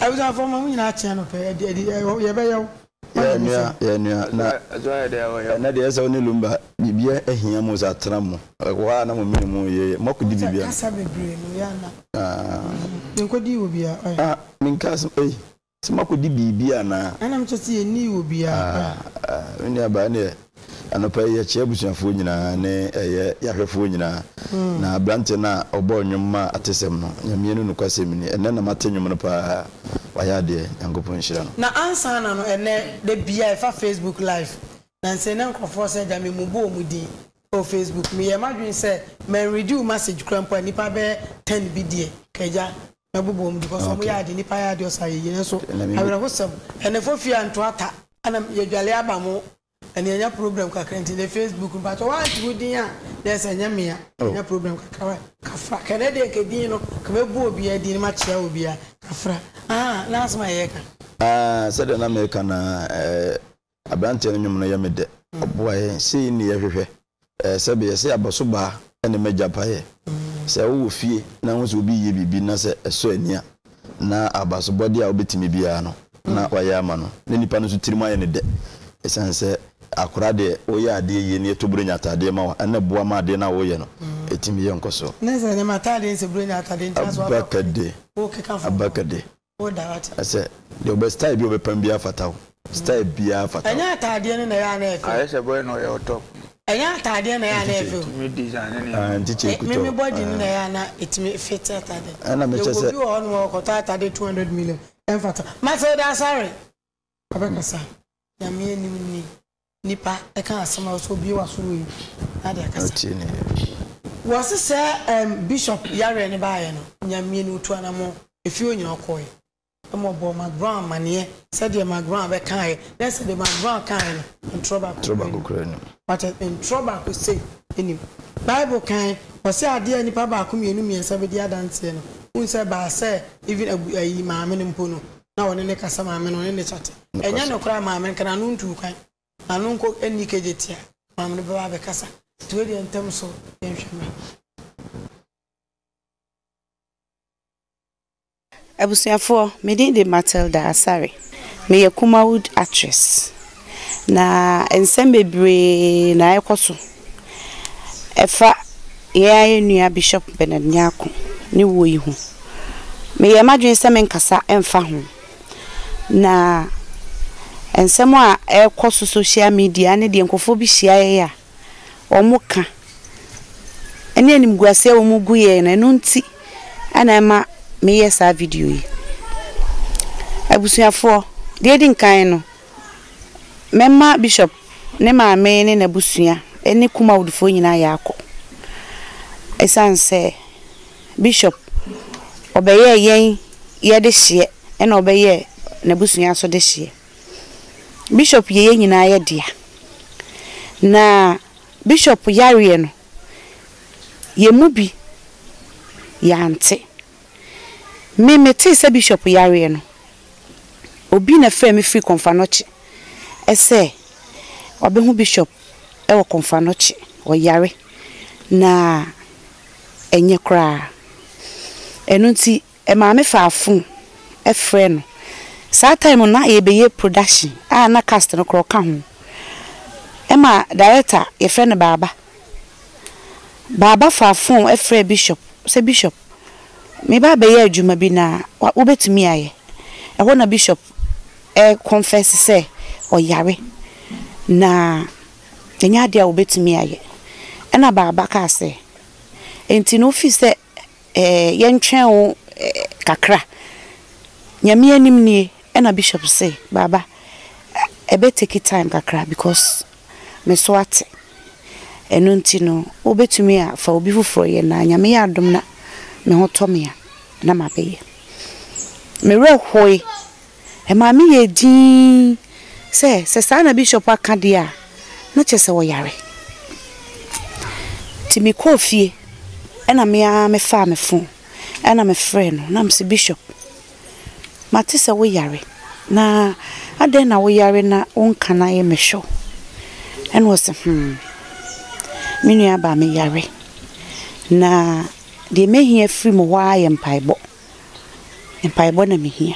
I was for my winner channel. Na de esa oni lumba bibia ehia mo za tramo wa na mo minimum ye mako di bibia kasa bebre no ya na nkodi obia minkas se mako di bibia na ana mchesi ni obia ni aba ne anopa ye cheabusuafo nyina ne eye yahwefo nyina na abrante na obo nwumma atesem no nyamienu no kwasem ni enne na matenwum no pa wayade yankopon hira no na ansa na no enne de bia fa Facebook live na nse na nkofo se ja me mubo omudi o Facebook me ye madwin se men redo message krampa nipa be 10 bidie kaja mabubo omudi ko so mo yade nipa yade osaye yin so awira hosam enne fo fi anto ata ana ye dwale aba mo ene nya problem kakra nti na Facebook but what wudin a there's enya me nya problem kakra kafra kanade ke din no ka mebu obi a din ma chia obi a kafra na asma ye ka said na America na abrante no nwum no ye mede oboaye sei ni ye hwehwe sabe ye sei abaso ba ene meja paye se wo fie na wo so obi ye bibi na se eso ania na abaso body a obetimi bia no na waye ama no ne nipa no so tirima ye ne de esanse akura de oya ade ye ne etoburo nyatade ma wa na boa ma ade na wo ye no etimi ye nkoso ne se ne matade se buro nyatade ntaso abakade okay kan abakade o da wat ase de obe style bi obepam bia fatawo style bia fatawo enya atade ne na ya na efe ayese boy no ye otop enya atade na ya na efe mi design ne antiche kuto me body na ya na etimi fit atade ana me chese obi o no ko atade 200 million enfata ma say da sorry abekasa ya me ni nipa e kan asema so bi wasoro yi na de akasa wose se bishop yare ne baaye no nyamie ni utu anamo efi onyina okoy emo bo magron mane se de magron be kan e na se de magron kan no trouble kura ni but in trouble ko say enim bible kan wose ade nipa ba ko mienu miensa be di adanse no unse ba se even ayi maame ne mpo no na woni ne kasa maame no ne chate enya no kura maame kana no ntu kan anu ko eni kejetia maame no ba be kasa tuwe entem so yenhweme abusuafo medin de Matilda Asare me ye Kumawood actress na ensem bebre na ekoso efa ye nua Bishop Bernard Nyako ni wo yi hu me ye madwen se men kasa emfa ho na ensem a ekoso social media ne de nkofo bi hia ya omuka ene anim guase omugu ye na no nti ana ma me yes a video yi abusuafo de din kan no memma Bishop ne maame ne nabusua ene Kumawood fo nyina ya akọ esanse Bishop obeye yen ye de hye ene obeye nabusua so de hye Bishop ye nyina ya dia na Bishop yare no ye mubi yante me meti se Bishop yare no obi na fe me free Komfanochi ese obehu Bishop e wo Komfanochi o yare na enye kra enunti e ma me fa afun e frɛ no saa time na ye beye production na cast no kro ka ho ema director ye frɛ no baba fa afun e frɛ Bishop se Bishop me ba beye adwuma bi na wo betumi aye e ho na Bishop confess say o yare na enya dia wo betumi aye e na baba ka say enti no fi say yentwen wo kakra nyame anim nie e na Bishop say baba e be take time kakra because me so ate eno nti no wo betumi a fa obi fufuro ye na nyame ya adom na me hotomia na mabeye me rehoi e ma me ye din se sa na Bishop aka dia na chese wo yare ti mi kofie e na me fa me fon e na me frɛ no na me se Bishop mate se wo yare na ade na wo yare na onka na ye me hwo en was me nua ba me yare na de me hia free mo wa ye mpaibo na me hia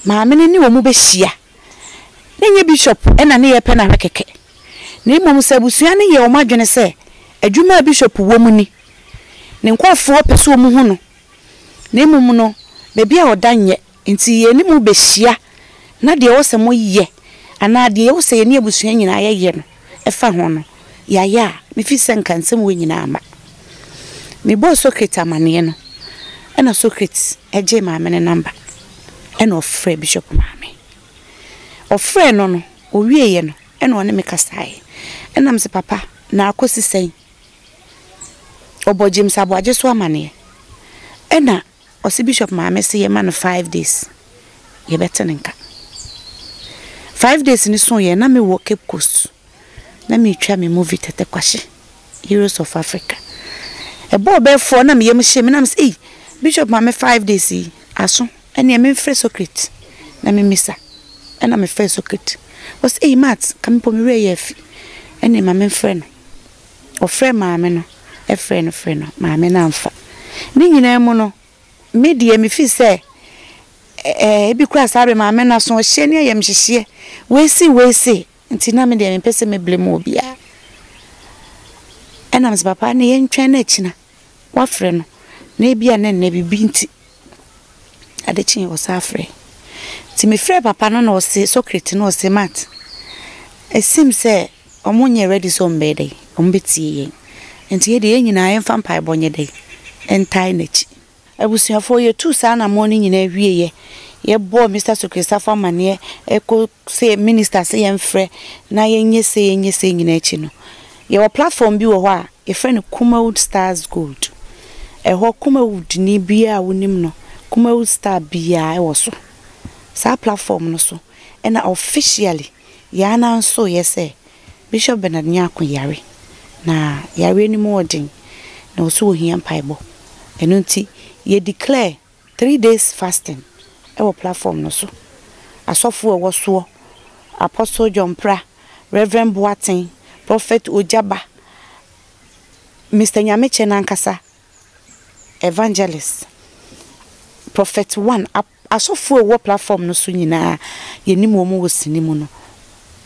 maame ne wo mu be hia na nye bishop ena ne ye pe na hwekeke na imom se abusua ne ye o madwene se adwuma bishop wo mu ni ne nkofo pese o mu hu no na imom no bebi a odanye nti ye ni mu be hia na de wo se mo ye ana de wo se ye ne abusua nyina ye no efa ho no ya me fi se nkansem wo nyina ama me bo socket amane no ena socket eje maame ne number ena ofre bishop maame ofre no owie ye no ena one me kasae ena mse papa na akosi sen obojim sabo aje so amane ena osi bishop maame se ye man 5 days ye betenenka 5 days ni so ye na me wo Cape Coast na me twa me movie tete kwahye Heroes of Africa ebo be fo na me yem hye me na me say bishop maame 5 days aso ene me free socket na me misa ena me free socket was mat kam po me we yafi ene maame free no o free maame no e free no maame na amfa ni nyina mu no me die me fi say ebi kura sare maame na so hye ne yem hyehye we si nti na me de me pese me blame obia ena mse papa ne yentwen na china wa frɛ no na ebia na bibi nti adechin wo sa frɛ ti me frɛ papa no na o se secret no o se mat esim se omonye ready so mbede ombetie yen nti ye de nyina yen fa mpa bonye de entai nachi abusuafo ye tu sa na mo ni nyina wie ye bo Mr. Sokrisafa mane eko se minister se yen frɛ na yenye se nyina achi no ye wo platform bi wo ho a ye frɛ no Kumawood Stars Gold ho Kumawood ni bia wonim no Kumawood Star bia wo so sa platform no so ena officially ya na so ye say Bishop Bernard Nyako yare na yare ni mo odin na so ohia mpaibo eno nti ye declare 3 days fasting ewo platform no so asofo wo so Apostle John Pra, Reverend Boatin, Prophet Ojaba, Mr. Nyameche Nankasa, Evangelist, Prophet 1 asofo wo platform no so nyina ye ni mo wo sinimu no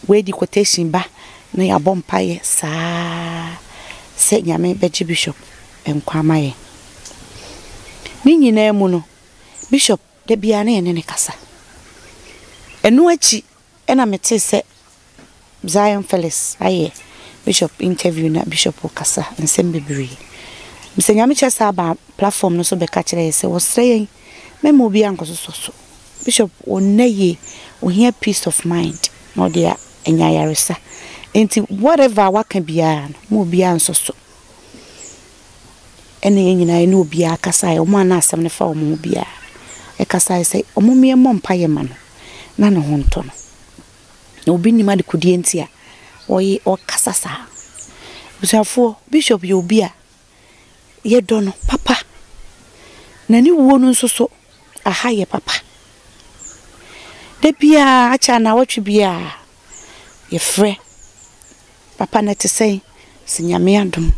we di quotation ba na ya bompaye sa se nyame beji bishop enkwama ye ni nyina mu no bishop de bia na ye ne kasa enu achi ena mete se Zion Felix aye bishop interview na bishop kasa nsem bebre Mr. Nyameche sa ba platform no so be ka kire se wo sreyen memo bi ankososo bishop onaye ohia peace of mind no dia enya yaresa enti whatever waka bia mo bia ansoso ene nyina ene obi akasa e mo ana asem ne fa mo bia e kasa se omo me mpa ye ma no na no honto no na obi ni ma de kudie ntia oyi okasa sa busuafo bishop ye obi a ye dono papa na ni wo no nsoso aha ye papa de bia acha na watwe bia ye frɛ papa na te sɛ nyame adom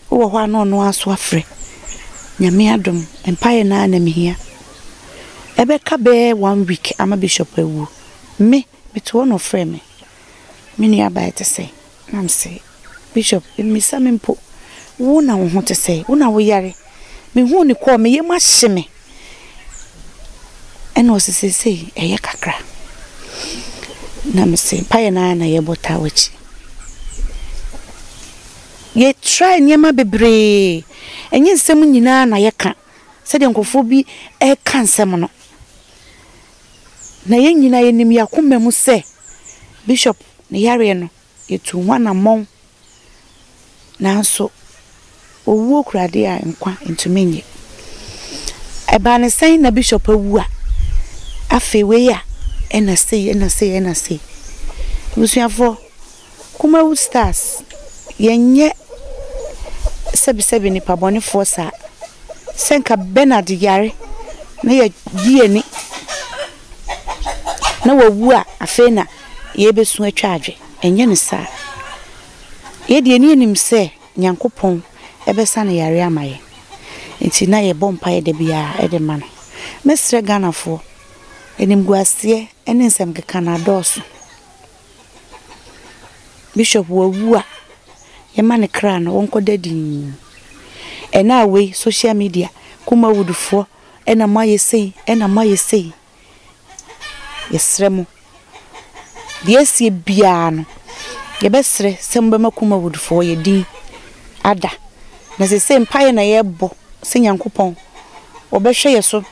wo ho ano no aso afrɛ nyame adom empire na na mehia ebe ka be 1 week ama bishop ewu me to no frɛ me ni aba te sɛ nam sɛ bishop mi samempo wo na wo ho te sɛ wo na wo yare me hu ni ko me ye ma hye me eno sesese eye kakra na me se paye na ye bota wachi ye try nyema bebre enye nsem nyina na ye ka se de nkofo bi e ka nsem no na ye nyina ye nim yakoma mu se bishop ne yare no ye tu wana mon na so owo krade a nkwa ntumenye eba ne sen na bishop awu a afewe ya ena say busuafo Kumawood Stars yenye sebi ni pabone forsa senka Bernard yare na ye dieni na wawu a afena ye besu atwaadwe enye ne sa ye dieni enim se Nyankopon ebesa na yare amaye enti na ye bompa ye de bia e de ma no mesre Ganafo enim guasie ene nsem keka na doso Bishop wawu a ye ma ne kra no wonko dadi ena we social media kuma wudufo ena mayesei yesremo Yes, ye biano. Ye besre, sembema kuma wood for ye di ada. Na se same pie na ye bo, sing yankupon. Obesha yeso,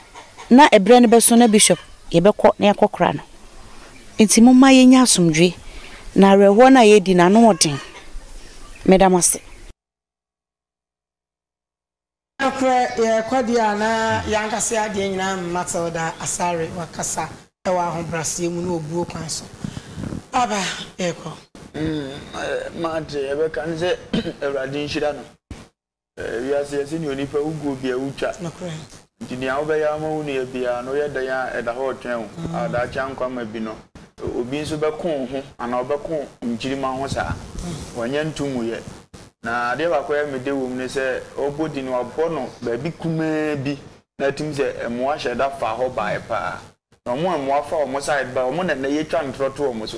na a brand besona bishop, ye be caught near cockrano. Intimo my yasum dre, na rewana ye dina no thing. Medamase. Quadiana, Yankasia, Diana, Matilda, Asari, Wakasa, Ewa, Brasi, Muno, Buo Council. Aba eko mate ebe kan se Ewradin shira no wi ase ni onipa ugo bia utwa dinia obeya ma unu e bia no ye dan ya eda ho twen ada cha nkwa ma bi no obi nso be kon ho ana obekon nkirima ho saa wanya ntumu ye na de ba ko ya mede wo mne se obodi ni wabo no ba bi kuma bi na tim se emo ahye da fa ho bae pa omo afa omo side ba omo na ye twa ntroto omo so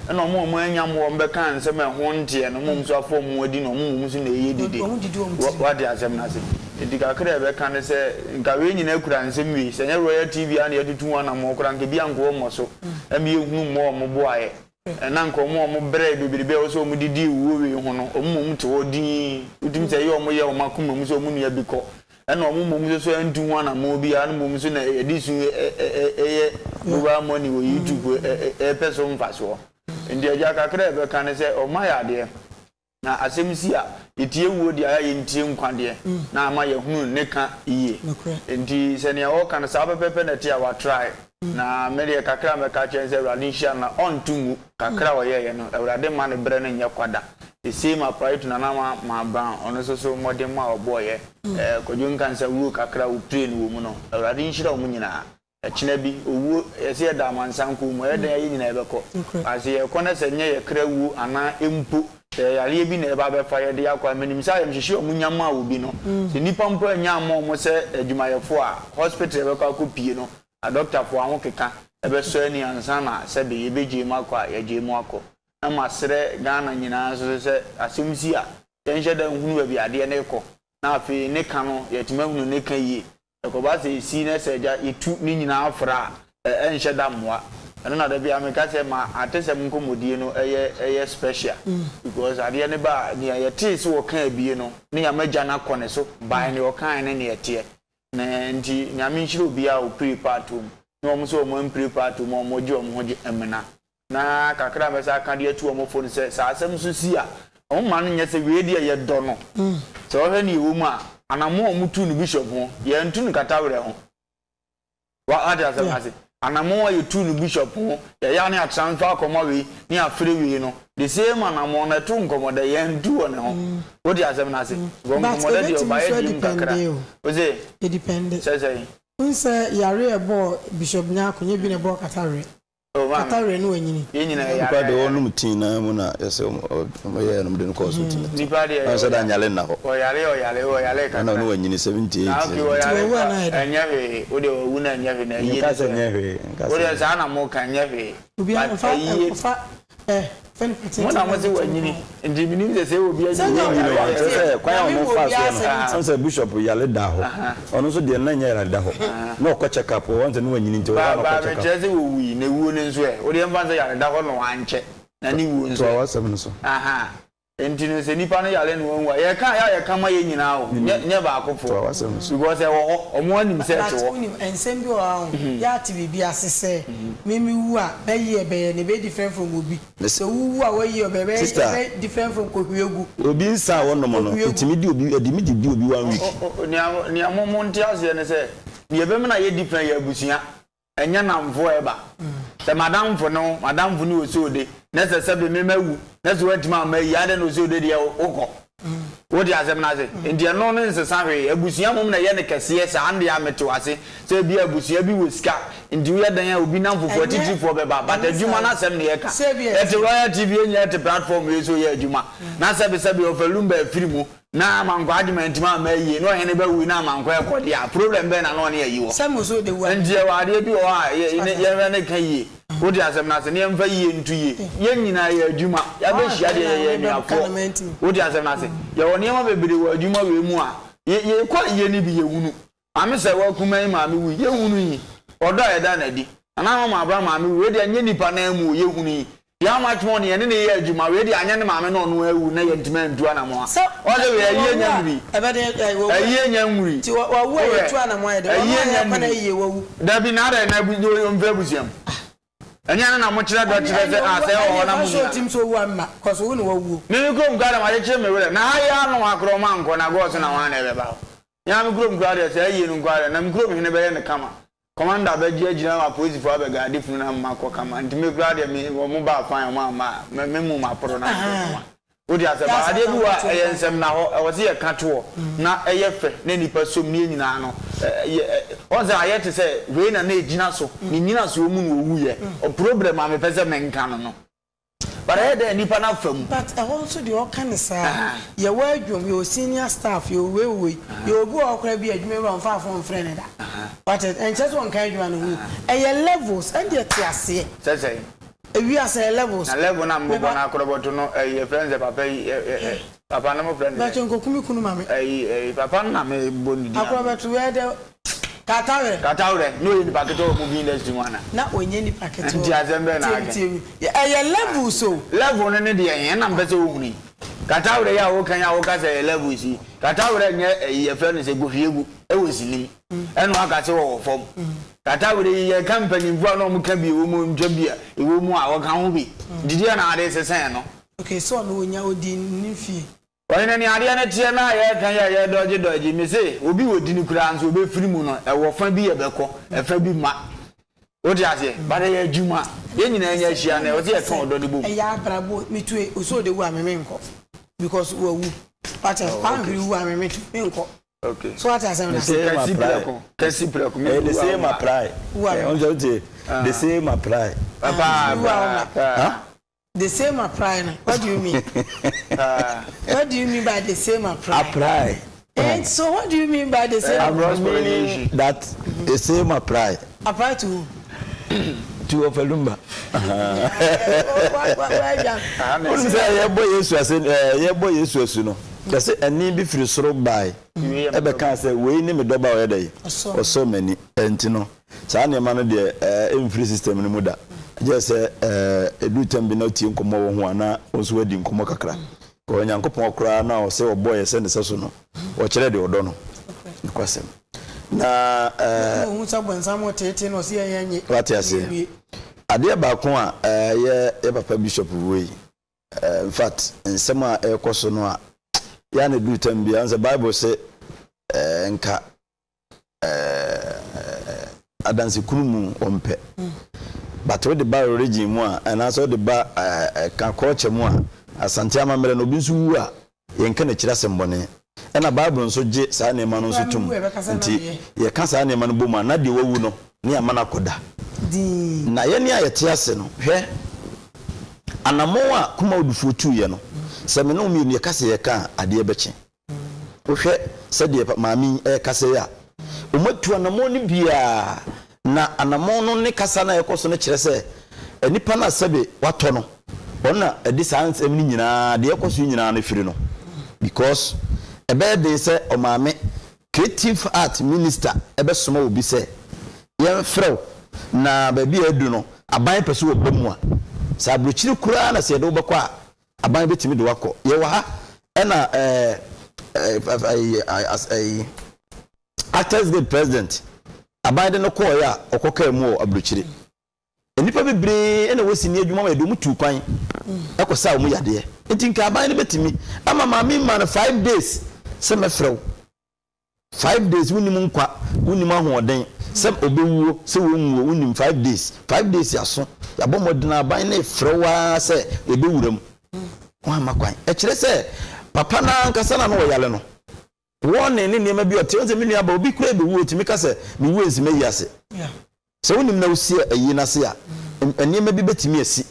na omo anyam wo mbe kan nsem ho ntie no omo so afa omo adi no omo so na ye dide wa de asem na se edika kra be kan se nka we nyina kura nsem wi se nya Royal TV an ye tutu wana mo kura nke bia nko omo so emi ehunu mo omo boaye na nka omo bre bibiribe o so omo didi wo we hu no omo te odi udim se ye omo ye omo akoma mu so omo nu ya biko and no mum so and 1 and mobi and mum so na edisu mobile money wo YouTube person faso ndi aja kakra be kan se o maya de na asemsi a etie wo de aya ntie nkwade na ama ye hunu ne ka iye ndi se ne o kan sa pepe na tia wa try na mede kakra me ka chen se Ewradin hia na on tumu kakra wo ye no Ewradin ma ne bre ne nya kwada the same apply to nana ma ban ono so modern ma oboye kodun kan sa wu kakra wu train wo mu no Ewradin hira wo nyina echina bi owu ese da mansanku mu eda yi nyina ebeko ase ye kona se nye ye kra wu ana empo yare bi na eba be fa ye de akwa menim sa yem hihye omu nyama wo bi no se nipa mpo anya ma omo se adwumayefo a hospital ebeko akopie no a doctor fo ahụ keka ebe so ani ansa na se be ye beje makwa ye je mu akọ na masere Ghana nyina so se asemsi a tenhye da hunu bi ade ne kọ na afi ne ka no ye tima hunu ne ka yi ko ba se si na se ja itu ni nyina afra enhye da moa na da bi ameka se ma atesem nkomodie no eye special because ade ne ba ni ye te se wo kan abie no ne ya magya na kọ ne so ba ne wo kan ne ne tie na nti nyame nhyire obi a o prepare to no mo so mo prepare to mo je o mo je emena na kakra me sa kan de atu o mo fo se sa asem so si a o ma no nyese we de ye do no so o he ni wo mu a anamo o mutu no bishop ho ye ntu no katawre ho wa ada asem ase anamo ye tu no bishop ho ye ya ne a transfer komo we ni afre we no the same anamo na tu nkomo da ye ntu o ne ho wo de asem na ase wo nkomo da de o ba ye dim kakra o ze it depend say unse yare ebo bishop nya akonye bi ne bo katawre katawre no anyini ye nyina ya ba de onum tin na mu na yese mo ye no de no course tin ni ba de so da nyale na ho o yale ka na no anyini 78 anya he o de wu na anya he na ye ka se nya he o de sa na mo kan nya he obi an fa fen petit mo na mo se wanyini ndi minim se obi aji se kwa ya mo fa so so bishop yale da ho ono so de na nya yale da ho na ko check up won se no wanyini nti wa na ko check up ba je se wo wi na wuo ne nso e o de mfa se yale da ho no anche na ni wuo nso to wa se so aha enti se nipa no yale no wanwa ye ka ma ye nyina ho nye ba akofo to wa se so because e wo omo anim se to wo ensem bi o ya ti bi asese mimi wu a be ye be ne be different from obi so wu a we ye be different from kohuegu obi nsa wo no mo no etimi di obi edimi di obi 1 week ni amomo ntiase ne se ye be me na ye different ya busia enya na mvo eba se madam fo ni osode na se be me mawu na so watima ma ya de no osode de ukọ wo di asem na se ndie no no nsesa hwe abusia mom na ye ne kese sa ande ya meto ase se bi abusia bi wo ska ndi wo dan ya obi nam fofo titifo beba but adwuma na asem ne ye ka e te Royal TV enya te platform we so ye adwuma na se be o falumba afiri mu na manko argument ma mayi no hene ba wi na manko e kodi a problem be na no ne yi wo Some so de wa nje wa de bi o a ye ne kan yi wo di asem na se ne mfa yi ntu yi ye nyina ye adwuma ya be hia de ye ni afo wo di asem na se ye wo ne ma bebere wo adwuma we mu a ye kwa ye ni bi ye wunu ame se wa kuma yi ma me wu ye wunu yi odo ye da na di ana ma abra ma me we de anye nipa na mu ye wunu yi ya much money ene ne ye adwuma we de anya ne ma me no no ewu na ye ntime ntu ana mo a o de we ye nya nwuri ebe de ye nya nwuri ti wa wu ye tu ana mo ye de ye nya pa na ye wu da bi na da na bu yo mfa busiam anya na mo kire do kire se ase o na mo so tim so wu amma cause wu no wu me ko mgara ma kire me we na ya no akro ma nko na go so na wa na ebe ba ya me kro mgara se ayi no ngara na me kro me ne be ye ne kama commander be agina ma police for be gadi funu na ma ko kama ntime grade me wo mo ba fan me mu ma pro na o di ase ba ade bi wa ensem na ho e wo se ye ka to na eye fe na nipa som ni nyina no o za aye te se we na agina so ni nyina so mu no owu ye o problem a me pese me nka no but I had nipa na fam but also the all kind of say your work your senior staff your way you go akra bi adwuma ba mfa fon friend da but and just one kind you who e levels and the tiase say we are say levels na level na mo na akroboto no e friends papa papa na mo friend but nko kumi kunu mame papa na me boni di akroboto we de Katawre no yin paketo mu bi industry wana na onye ni paketo nti azembe na ake e level so level ne de yen na mbese ohuni Katawre ya wo kan ya wo ka say level si Katawre nye e friend se gofiegu e wo sinim eno aka se wo fom Katawre ye company mfu na mu ka bi wo mu ntwa bi e wo mu a wo kan ho bi didi na ade sesen no okay so no onya odi ni fie Wọ́n ní adé ẹni tí ẹ náà yẹ kan yẹ dọ́jí mi sè obi wò di ni kura nso obi firi mu no ẹwọ fan bi yẹ bẹ kọ ẹfẹ bi ma o ti ase bade yẹ juma yẹ nyina yẹ hyia na o ti yẹ kan ọdọ de bom. ẹ yà abrabo mi tu e o so de wu ameme nkọ because wo wu pata pan bi wu ameme tu mi nkọ. Okay. So what ase na. Kesi preko. The same apply. The same apply. Papa. The same apply. What do you mean? What do you mean by the same apply? Apply. And so what do you mean by the same apply? That the same apply. Apply to who? To Ofalumba. Ye boy Yesu asuno. That's it. And be free soro by. Ebe kan say we ni me doba o dey. So many entino. Sa na ma no de free system ni mu da. Just edu tembi na tie nkomo wo ho ana oso wadi nkomo kakra. Ko nyankopon okra na o se oboye se ne seso no. O kire de odo no. Kwasem. Na hu sabon samo tete no se yenye. What you say? Ade ba ko a ye papa bishop we. In fact, nsema ekoso no a ya na du tembi an the Bible say nka adansi kunumu ompe. But what the bar origin mu a and also the bar ka culture mu a asante amamere no bi nso wu a yenka na kira sembone e na Bible nso je saa na ema no nso tum nti ye ka saa na ema no bomu na de wawu no ne amana koda na ye ne ayete ase no hwe anamo a kuma odufu tu ye no se me no mi ne ka se ye ka ade beche o hwe se de maami ka se ya o matu anamo ne bia na anamo no ne kasa na ekoso no kire se enipa na sebe wato no ona edi science emni nyina de ekoso nyina no firi no because ebe de se o maame creative art minister ebe soma obi se ye frew na ba bi edu no aban peso obamu a sa brochiri kura na se de obekọ a aban betimi de wakọ ye wa ha na actors guild president abade no call ya okoka mu abrochire enipa bebre ena wosini adwuma ma edomu tu kwan ekosa omu yade entinka abade no betimi ama maami man 5 days se mefrew 5 days wunim nkwa wunim ahoden se obewuo se wonwuo wunim 5 days yaso yabomodena aban na frewa se ebewuram wa makwan e kire se papa na nkasa na no yale no wone ne niam bi ote onze menu aba obi kura bewu otimi ka se me wu enzime yiase se wonim na usia ayi na se a niam bi betimi asi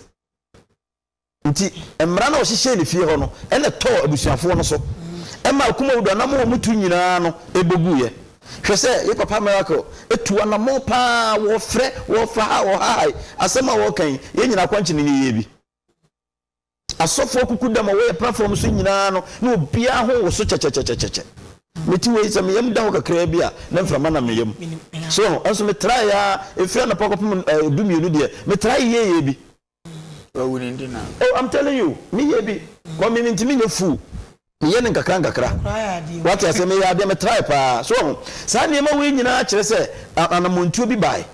nti emra na ohihye ne fie ho no ene to abusuafo no so Emma kuma udo na mo mutu nyina no eboguye hwe se ye papa miracle etu na mo pa wo frɛ wo fa wo hai asema wo kan ye nyina kwanchi ni ye bi asofo kuku da ma wo platform so nyina no na obia ho wo so chechechecheche meti we se me yam da ho kakra bi a na mframa na me yam so enso me try ya efia na pokopum dumienu de me try ye bi oh I'm telling you me ye bi ko me ntimi ne fu ye ne nkakra what I say me ya de me try pa so sa ne ma we nyina kire se anamontuo bi bai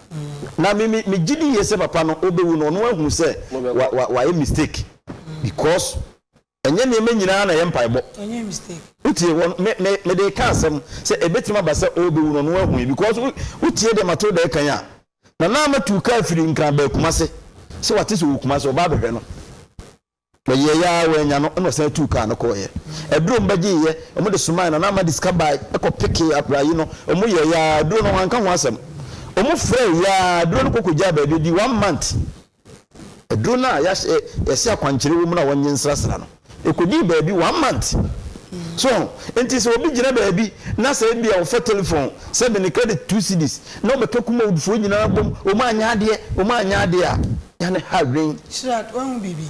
na me gidi ye se papa no obewu no no ahu se wa mistake because enye ne me nyina na ye mpaebo enye mistake utie me de ka asem se ebetima ba se obewu no ahu because utie de mato de kan ya na matu ka afiri nkan ba kumase se wate se kumase oba behwe no but ye ya we nya no se tu ka no ko ye eduro mbaji ye omo de suma na ma discover e ko pick up ra yi no omo ye ya eduro no wanka ho asem omo frɛ ya eduro no kokogya ba di 1 month eduro na ya se akwankyere wo mu na wonye nsrasra no ekodi ba bi 1 month so enti se obi gina ba bi na se bia wo fa telephone se be ne credit 2 cedis na obeka kuma udfo nyina bom omo anya ade a ya ne ha rain shirat won bibi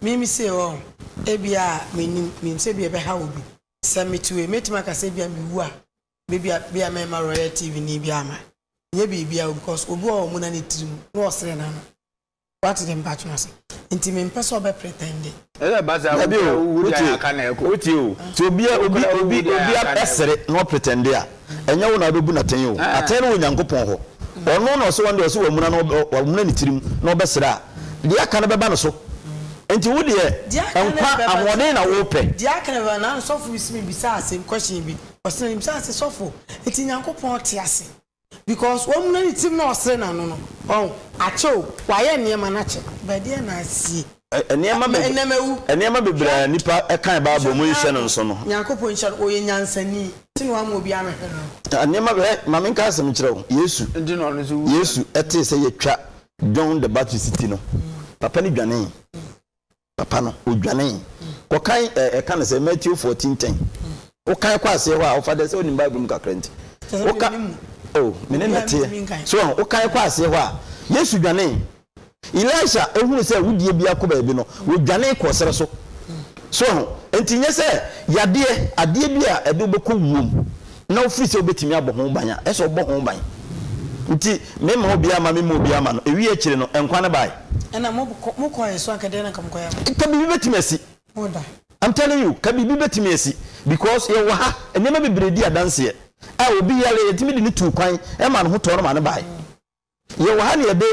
mimi se o ebia menim se bia be ha obi samituwe metima ka se bia mewu a bia me ma royal tv ni bia ma nye bia because obi o mu na ne tirim no osre na no what them batch no say nti me mpɛ sɛ obe pretend baza wo dia aka na eko oti o ti obi esere no pretend a enya wo na bebu na ten o aten wo nyankopɔn ho ɔno na so wonde so wa mu na no wa mu na ne tirim na obesere a dia aka na beba no so enti wo de enka ahode na wo pɛ dia aka na na sofo bisimi bisa asem question bi ɔsene bisa ase sofo enti nyankopɔn te ase because wo mu na ne tirim na ɔsere na no no acho waye niema na che ba dia na asie niema bebra nipa ekan bible mu nhye no nso no nyankopɔn nhye oye nyansani tinu wa mo bia mehwe no niema be mame nka asem kyerɛ yesu ndi no no so yesu ete sɛ yetwa John the Baptist city no papa ni dwane papa no odwane ko kan ekan sɛ Matthew 14:10 o kan kwa ase wa o fa de sɛ oni bible mu kakrenti o ka menene so o kan kwa ase wa yesu dwane Elisha ehunu se wudie bia ko ba bi no wodwane ko sere so enti nye se yade ade bia ede beko wuom na ofiri se obetimi abɔ ho banya ɛso obɔ ho ban nti mema obia ma mema obia ma no ewi akire no enkwa ne bai na mo ko yeso akade na kam ko ya ka bibi betimi asi oda I'm telling you ka bibi betimi asi because ye wa ha enema bebredi adanse a obi yale yetimi de ni tu kwan e ma no ho toro ma ne bai ye wa ha ne de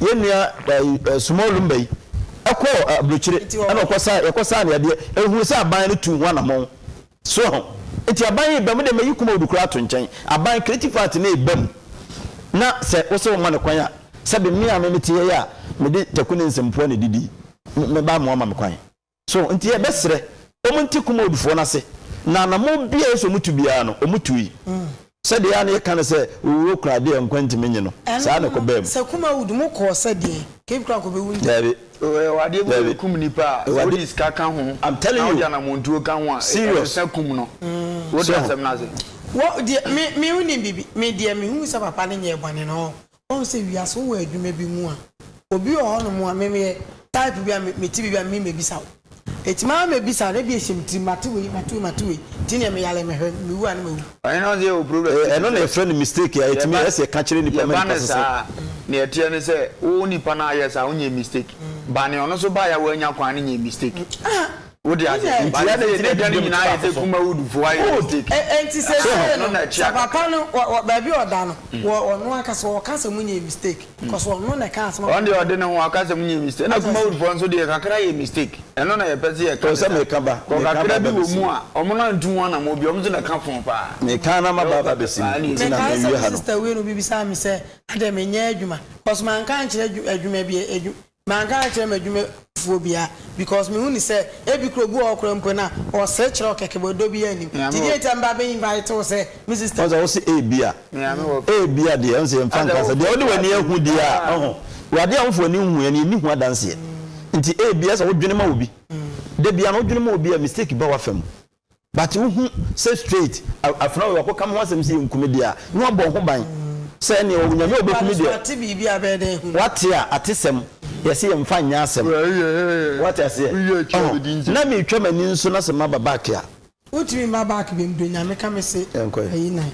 ye nua small lumbai akọ abrochire ana okosa na yade ehuru sa aban no tu ho anamon so enti aban ye bam de mayi kuma odukura to nkyɛn aban creative art na ebam na sɛ wo sɛ wo ma ne kwan a sɛ be me a me tie ya me de takune nsɛmpo na didi me ba mo ma me kwan so enti ye besere omunti kuma odufo na se na na mo bia so mutu bia no omutui sɛ de ya na ye kan sɛ wo kura de nkwanti menye no saa na ko bam sɛ kuma wudu mo ko sɛ de ke kura ko be wundi wade bu kum nipa wodi iska kan ho I'm telling you na montuo kan ho a serious kum no wodi asem na se wo de me uni bibi me de me hu sɛ papa ne nye bɔne no on sɛ wiase wo adwuma bi mu a obi o no mu a me type bi me ti bi me bisa etima me bisa na bi ehim ti matuwe ti ne me yale me hwe me wu an me wu I know the problem eno na friend mistake ya etimi ese ka kire nipa me kasa ne etie ne se wo nipa na ayesa onye mistake ba ne ono so ba ya wanya kwan ne nye mistake wodi ase ba ne de nyina ayese kuma wudu fo ayi mistake enti se papa no ba bi oda no ono akasa o kasa munye mistake because ono na ka asema on the ode ne ho akasa munye mistake na kuma wudu fo nso de kakra ye mistake eno na ye pese ye ka se me ka ba ko kakra bi wo mu a omo na ntu ho na mo bi omo so na ka fon pa me ka na ma baba besi na me wi ha no sister we no bibi sa me se ade me nya adwuma because man kan kire adwuma bi man kan kire adwuma phobia because me hu say ebi krobu okro mpo na o se kire okeke bodo bi anim did you tell me invite o say Mrs. Oza o say ebia ebia de on say mfan kasa de o de wani ehu de a oho wade amfo ni hu ani ni hu adanse nti ebia say wo dwene ma obi de bia no dwene ma obi a mistake ba wa fam but who say straight afna we akọ kam ho asem si nkumedia no abọ ho ban say ne onyame obekumedia ati bibi abede hu wate a atesem yesi yemfa nya asem wate ase na me twamani nso na sema babak ya utimi ma back be mdo nyame ka me se ayi nan